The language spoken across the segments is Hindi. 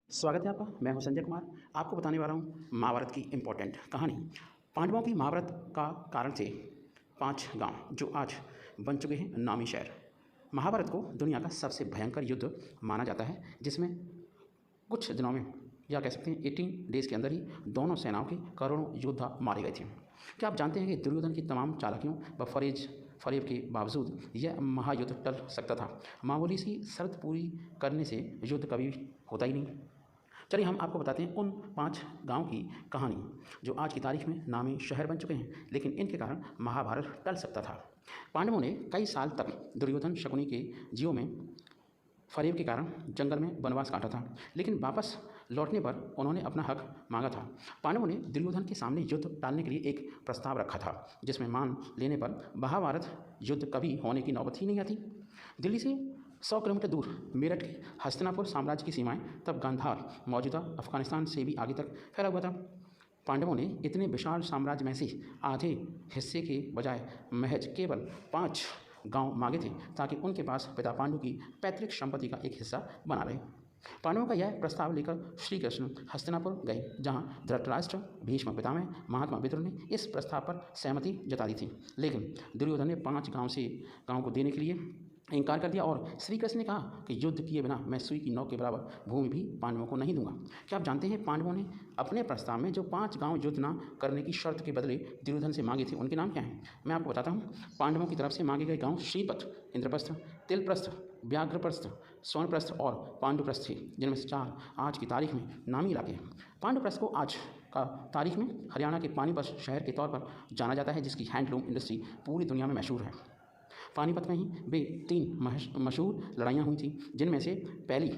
स्वागत है आपका। मैं हूं संजय कुमार। आपको बताने वाला हूं महाभारत की इम्पोर्टेंट कहानी। पांडवों की महाभारत का कारण थे 5 गांव जो आज बन चुके हैं नामी शहर। महाभारत को दुनिया का सबसे भयंकर युद्ध माना जाता है, जिसमें कुछ दिनों में या कह सकते हैं 18 डेज़ के अंदर ही दोनों सेनाओं के करोड़ों योद्धा मारे गए थे। क्या आप जानते हैं कि दुर्योधन की तमाम चालाकियों व फरेब के बावजूद यह महायुद्ध टल सकता था? मामूली सी शर्त पूरी करने से युद्ध कभी होता ही नहीं। चलिए हम आपको बताते हैं उन 5 गांव की कहानी जो आज की तारीख में नामी शहर बन चुके हैं, लेकिन इनके कारण महाभारत टल सकता था। पांडवों ने कई साल तक दुर्योधन शकुनी के जीवों में फरेब के कारण जंगल में वनवास काटा था, लेकिन वापस लौटने पर उन्होंने अपना हक मांगा था। पांडवों ने दुर्योधन के सामने युद्ध टालने के लिए एक प्रस्ताव रखा था, जिसमें मान लेने पर महाभारत युद्ध कभी होने की नौबत ही नहीं आती। दिल्ली से 100 किलोमीटर दूर मेरठ के हस्तिनापुर साम्राज्य की सीमाएं तब गांधार मौजूदा अफगानिस्तान से भी आगे तक फैला हुआ था। पांडवों ने इतने विशाल साम्राज्य में से आधे हिस्से के बजाय महज केवल 5 गांव मांगे थे, ताकि उनके पास पिता पांडु की पैतृक संपत्ति का एक हिस्सा बना रहे। पांडवों का यह प्रस्ताव लेकर श्री कृष्ण हस्तिनापुर गए, जहां धृतराष्ट्र, भीष्म पितामह, महात्मा विदुर ने इस प्रस्ताव पर सहमति जता दी थी। लेकिन दुर्योधन ने 5 गांव को देने के लिए इनकार कर दिया और श्री कृष्ण ने कहा कि युद्ध किए बिना मैं सुई की नोक के बराबर भूमि भी पांडवों को नहीं दूंगा। क्या आप जानते हैं पांडवों ने अपने प्रस्ताव में जो 5 गांव युद्ध न करने की शर्त के बदले दुर्योधन से मांगे थे, उनके नाम क्या हैं? मैं आपको बताता हूँ। पांडवों की तरफ से मांगे गए गांव श्रीपथ, इंद्रप्रस्थ, तिलप्रस्थ, व्याघ्रप्रस्थ, स्वर्णप्रस्थ और पांडुप्रस्थ थे, जिनमें से 4 आज की तारीख में नामी इलाके हैं। पांडुप्रस्थ को आज का तारीख में हरियाणा के पानीपत शहर के तौर पर जाना जाता है, जिसकी हैंडलूम इंडस्ट्री पूरी दुनिया में मशहूर है। पानीपत में ही वे 3 मशहूर लड़ाइयाँ हुई थी, जिनमें से पहली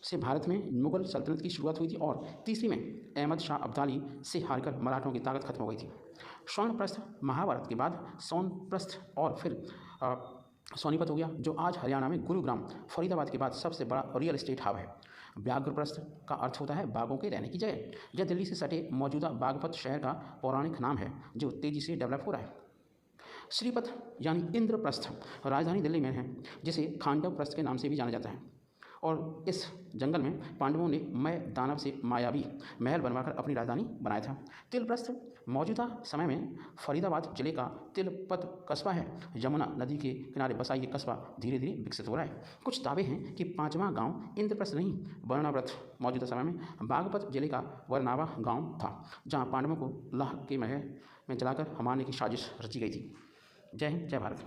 से भारत में मुगल सल्तनत की शुरुआत हुई थी और तीसरी में अहमद शाह अब्दाली से हारकर मराठों की ताकत खत्म हो गई थी। स्वर्णप्रस्थ महाभारत के बाद सोनप्रस्थ और फिर सोनीपत हो गया, जो आज हरियाणा में गुरुग्राम फरीदाबाद के बाद सबसे बड़ा रियल एस्टेट हब है। व्याघ्रप्रस्थ का अर्थ होता है बाघों के रहने की जगह। यह दिल्ली से सटे मौजूदा बागपत शहर का पौराणिक नाम है, जो तेज़ी से डेवलप हो रहा है। श्रीपथ यानी इंद्रप्रस्थ राजधानी दिल्ली में है, जिसे खांडव प्रस्थ के नाम से भी जाना जाता है। और इस जंगल में पांडवों ने मय दानव से मायावी महल बनवाकर अपनी राजधानी बनाया था। तिलप्रस्थ मौजूदा समय में फरीदाबाद जिले का तिलपत कस्बा है। यमुना नदी के किनारे बसा ये कस्बा धीरे धीरे विकसित हो रहा है। कुछ दावे हैं कि 5वां गांव इंद्रप्रस्थ नहीं, वर्णाव्रत मौजूदा समय में बागपत जिले का वर्नावा गांव था, जहां पांडवों को लाह के महल में जलाकर मारने की साजिश रची गई थी। जय हिंद, जय भारत।